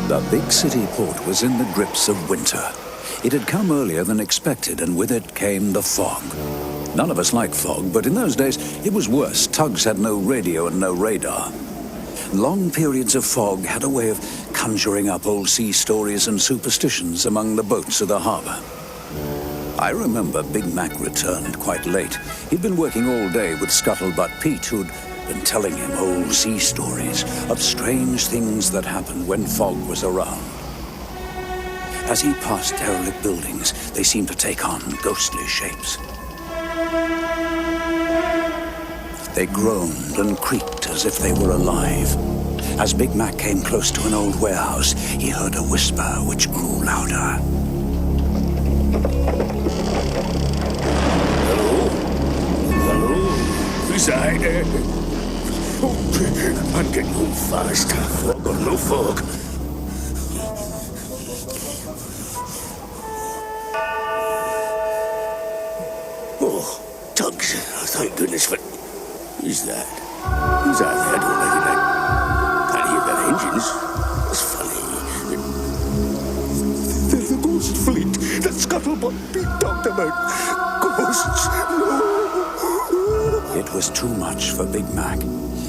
The big city port was in the grips of winter. It had come earlier than expected, and with it came the fog. None of us liked fog, but in those days it was worse. Tugs had no radio and no radar. Long periods of fog had a way of conjuring up old sea stories and superstitions among the boats of the harbor. I remember Big Mac returned quite late. He'd been working all day with Scuttlebutt Pete, who'd been telling him old sea stories of strange things that happened when fog was around. As he passed derelict buildings, they seemed to take on ghostly shapes. They groaned and creaked as if they were alive. As Big Mac came close to an old warehouse, he heard a whisper which grew louder. Hello? Hello? Who's that? Oh, I'm getting home fast. Fog or no fog. Oh, Tugs. Thank goodness for... Who's that? Who's that? I don't recognize. Can't hear their engines. It's funny. They're the ghost fleet that Scuttlebutt Pete talked about. Ghosts. No. It was too much for Big Mac.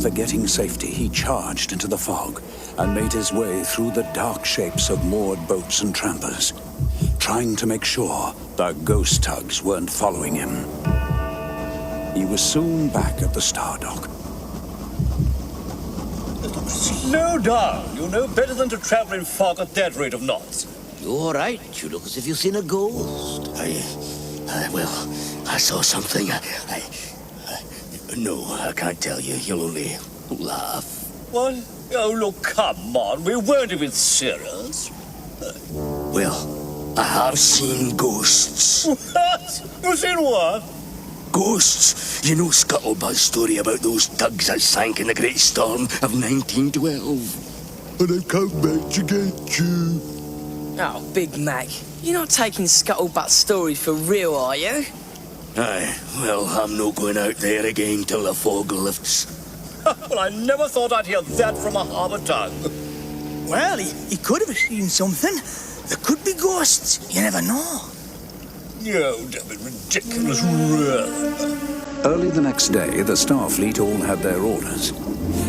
Forgetting safety, he charged into the fog and made his way through the dark shapes of moored boats and trampers, trying to make sure the ghost tugs weren't following him. He was soon back at the Star Dock. No, darling. You know better than to travel in fog at that rate of knots. You're all right. You look as if you've seen a ghost. Well, I saw something. No, I can't tell you. You'll only laugh. What? Oh, look, come on. We weren't even serious. Well, I have seen ghosts. What? You seen what? Ghosts. You know Scuttlebutt's story about those tugs that sank in the Great Storm of 1912. And they've come back to get you. Oh, Big Mac, you're not taking Scuttlebutt's story for real, are you? Aye, well, I'm not going out there again till the fog lifts. Well, I never thought I'd hear that from a harbour tug. Well, he could have seen something. There could be ghosts. You never know. You damn it, ridiculous, really. Early the next day, the Starfleet all had their orders.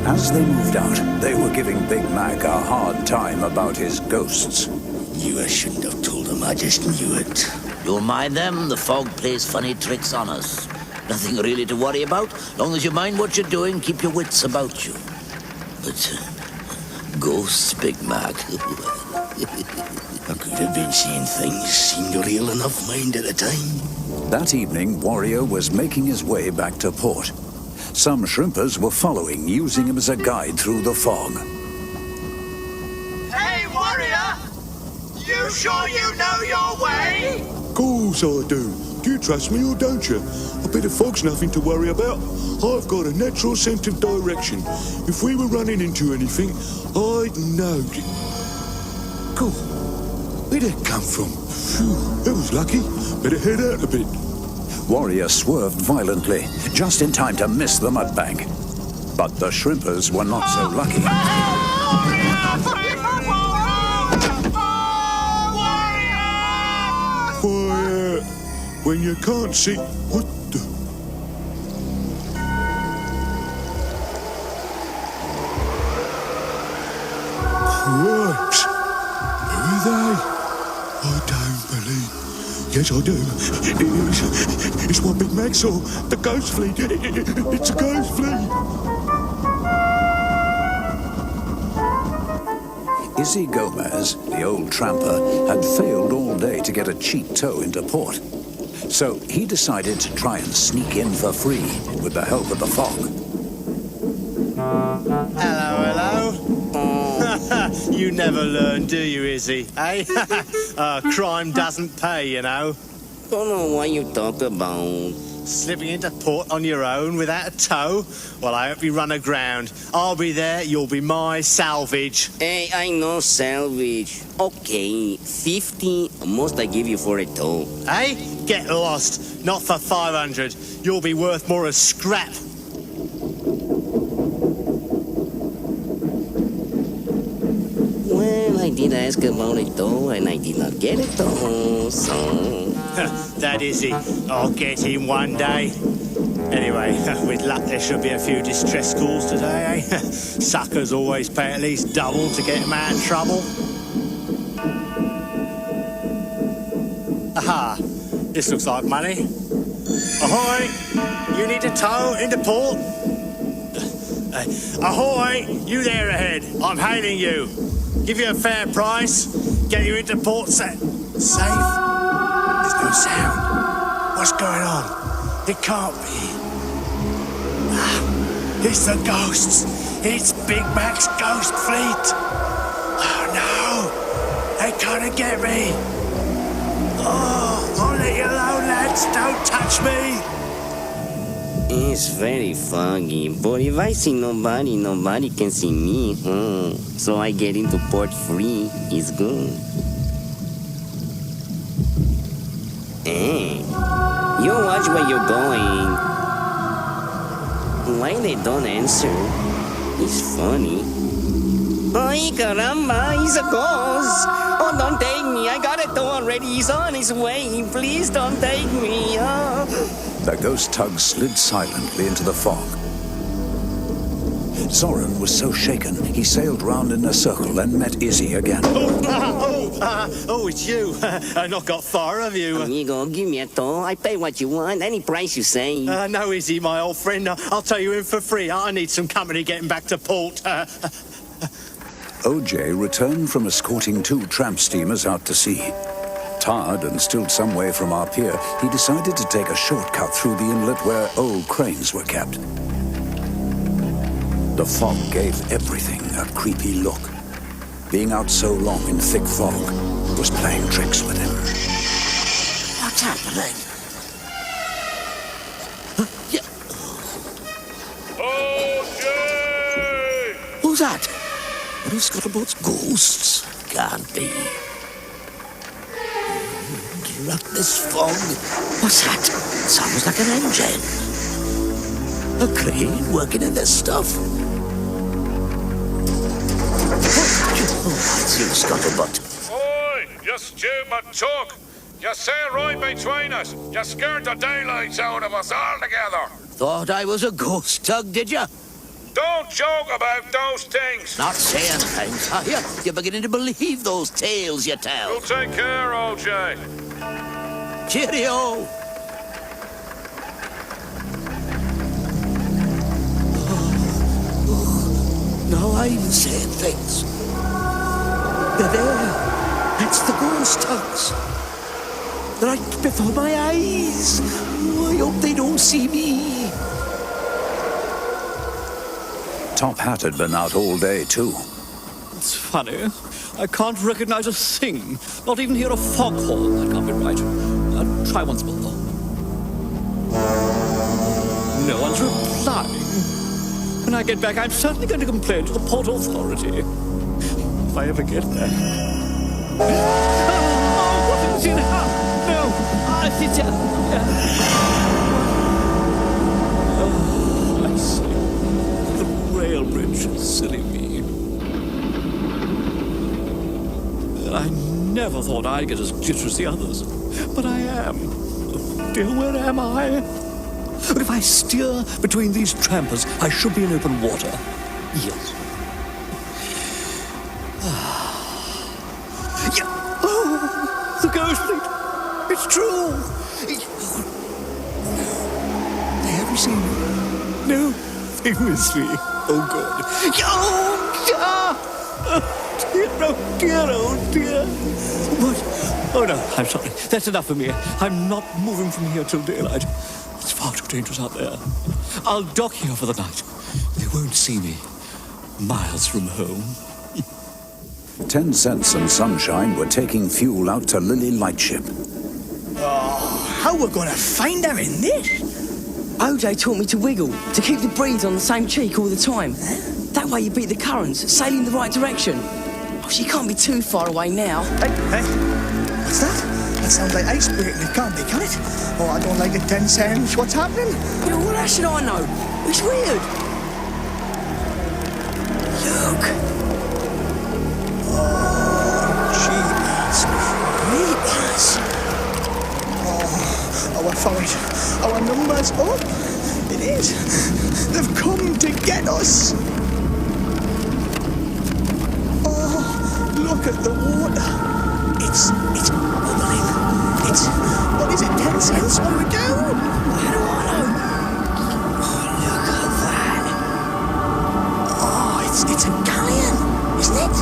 As they moved out, they were giving Big Mac a hard time about his ghosts. Knew I shouldn't have told him. I just knew it. Don't mind them. The fog plays funny tricks on us. Nothing really to worry about. Long as you mind what you're doing, keep your wits about you. But ghosts, Big Mac. I could have been seeing things seemed real enough, mind, at the time. That evening, Warrior was making his way back to port. Some shrimpers were following, using him as a guide through the fog. Hey, Warrior! You sure you know your way? Course I do. Do you trust me or don't you? A bit of fog's nothing to worry about. I've got a natural sense of direction. If we were running into anything, I'd know it. Cool. Where'd it come from? Phew, it was lucky. Better head out a bit. Warrior swerved violently, just in time to miss the mudbank. But the shrimpers were not so lucky. Quiet. When you can't see... What the... Gramps. Who are they? I don't believe... Yes, I do. It's what Big Mac saw. The ghost fleet. It's a ghost fleet. Izzy Gomez, the old tramper, had failed all day to get a cheap tow into port. So he decided to try and sneak in for free with the help of the fog. Hello, hello. You never learn, do you, Izzy? Eh? Crime doesn't pay, you know. Don't know what you talk about. Slipping into port on your own without a tow? Well, I hope you run aground. I'll be there, you'll be my salvage. Hey, I know salvage. Okay, 50 must I give you for a tow. Hey, get lost. Not for 500. You'll be worth more as scrap. Well, I did ask about it though, and I did not get it though, so... That Izzy. I'll get him one day. Anyway, with luck there should be a few distress calls today, eh? Suckers always pay at least double to get them out of trouble. Aha! This looks like money. Ahoy! You need a tow into port? Ahoy! You there ahead. I'm hailing you. Give you a fair price. Get you into port safe? There's no sound. What's going on? It can't be. It's the ghosts. It's Big Mac's ghost fleet. Oh no! They can't get me. Oh, I'll let you alone, lads. Don't touch me. It's very foggy, but if I see nobody, nobody can see me. So I get into port free. It's good. Hey, you watch where you're going. Why they don't answer? It's funny. Ay, caramba, he's a ghost. Oh, don't take me. I got it though already. He's on his way. Please don't take me. Oh. The ghost tug slid silently into the fog. Zorran was so shaken, he sailed round in a circle and met Izzy again. Oh, it's you. Not got far, have you? Amigo, give me a tow. I pay what you want, any price you say. No, Izzy, my old friend. I'll tow you in for free. I need some company getting back to port. OJ returned from escorting 2 tramp steamers out to sea. Tired and still some way from our pier, he decided to take a shortcut through the inlet where old cranes were kept. The fog gave everything a creepy look. Being out so long in thick fog was playing tricks with him. What's happening? OJ! Who's that? One of Scuttlebutt's ghosts? Can't be. Drat this fog. What's that? Sounds like an engine. A crane working in this stuff. Oh, that's you, Scuttlebutt. Oi, you stupid tug! You sail right between us. You scared the daylights out of us altogether. Thought I was a ghost tug, did you? Don't joke about those things. Not saying things, are you? You're beginning to believe those tales you tell. You'll take care, OJ. Cheerio! Now I'm saying things. They're there. That's the ghost tugs. Right before my eyes. Oh, I hope they don't see me. Top Hat had been out all day, too. It's funny. I can't recognize a thing. Not even hear a foghorn. That can't be right. Try once more. No one's replying. When I get back, I'm certainly going to complain to the Port Authority. If I ever get there. Oh, what is it now? No, it's I see. The rail bridge, silly me. I never thought I'd get as jittery as the others, but I am. Oh dear, where am I? But if I steer between these trampers, I should be in open water. Yes. Yeah. Oh, the ghost fleet. It's true. They haven't seen me. No, they miss me. Oh, God. Oh, dear, oh, dear. What? Oh, no, I'm sorry. That's enough for me. I'm not moving from here till daylight. It's far too dangerous out there. I'll dock here for the night. They won't see me. Miles from home. 10 Cents and Sunshine were taking fuel out to Lily Lightship. Oh, how we're gonna find them in this? OJ taught me to wiggle, to keep the breeze on the same cheek all the time. That way you beat the currents, sailing in the right direction. Oh, she can't be too far away now. Hey, what's that? That sounds like ice breaking. It can't be, can it? Oh, I don't like it, 10 Cents. What's happening? Yeah, well, how should I know? It's weird. Look. Oh. It's up. It is. They've come to get us. Oh, look at the water. It's bubbling. It's, what is it, 10 cents? What do we do? How do I know? Oh, look at that. Oh, it's a galleon, isn't it?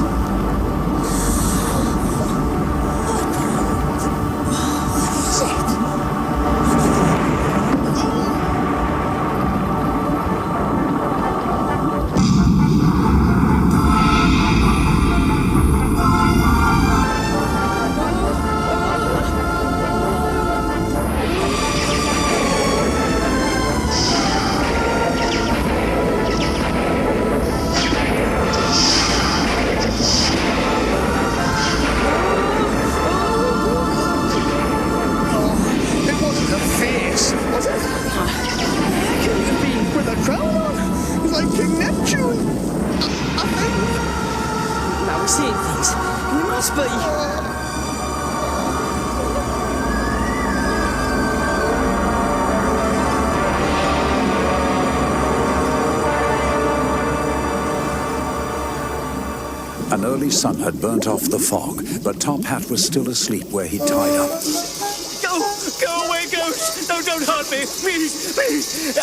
An early sun had burnt off the fog, but Top Hat was still asleep where he'd tied up. Go away, ghost! No, don't hurt me, please, please!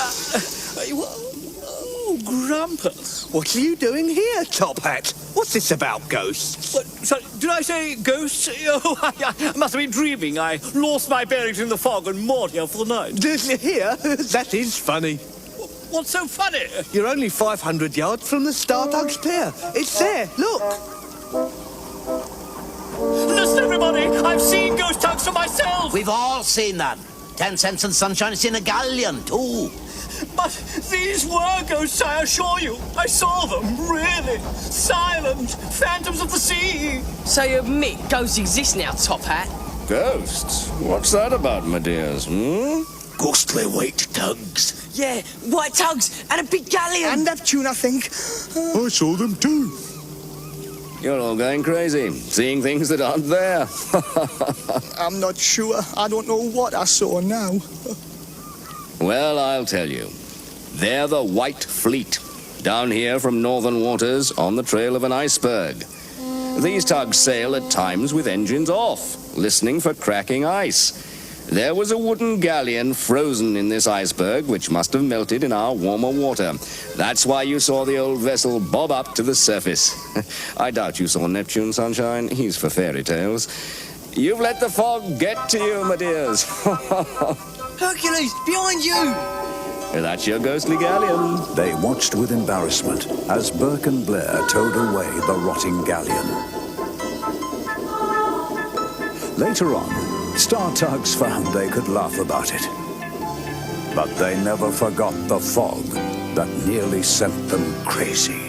Oh, Grampus. What are you doing here, Top Hat? What's this about ghosts? What, sorry, did I say ghosts? Oh, I must have been dreaming. I lost my bearings in the fog and moored here for the night. Here? That is funny. What's so funny? You're only 500 yards from the TUGS Pier. It's there, look. Listen, everybody! I've seen ghost tugs for myself! We've all seen them. 10 cents and sunshine has seen a Galleon, too. But these were ghosts, I assure you. I saw them, really. Silent, phantoms of the sea. So you admit ghosts exist now, Top Hat? Ghosts? What's that about, my dears, Ghostly white tugs. Yeah, white tugs and a big galleon. And Neptune, I think. I saw them too. You're all going crazy, seeing things that aren't there. I'm not sure. I don't know what I saw now. Well, I'll tell you. They're the White Fleet, down here from northern waters on the trail of an iceberg. These tugs sail at times with engines off, listening for cracking ice. There was a wooden galleon frozen in this iceberg, which must have melted in our warmer water. That's why you saw the old vessel bob up to the surface. I doubt you saw Neptune, sunshine. He's for fairy tales. You've let the fog get to you, my dears. Hercules, behind you! That's your ghostly galleon. They watched with embarrassment as Burke and Blair towed away the rotting galleon. Later on, Star Tugs found they could laugh about it. But they never forgot the fog that nearly sent them crazy.